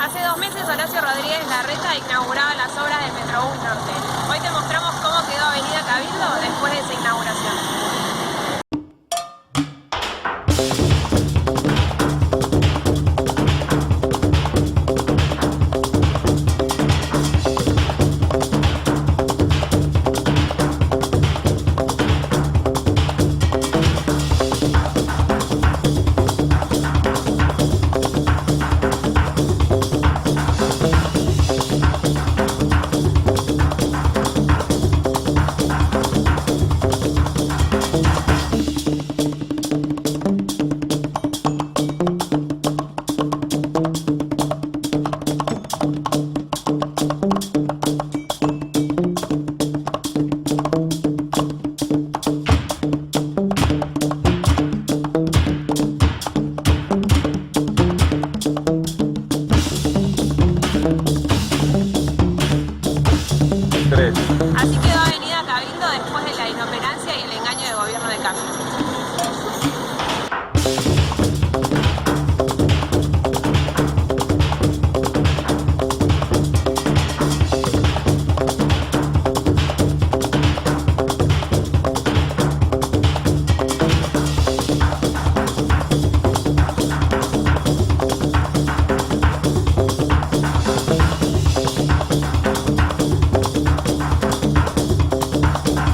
Hace 2 meses Horacio Rodriguez Larreta inauguraba las obras del Metrobus Norte. Hoy te mostramos cómo quedó Avenida Cabildo después de esa inauguración. Así quedó Avenida Cabildo después de la inoperancia y el engaño del gobierno de cambio.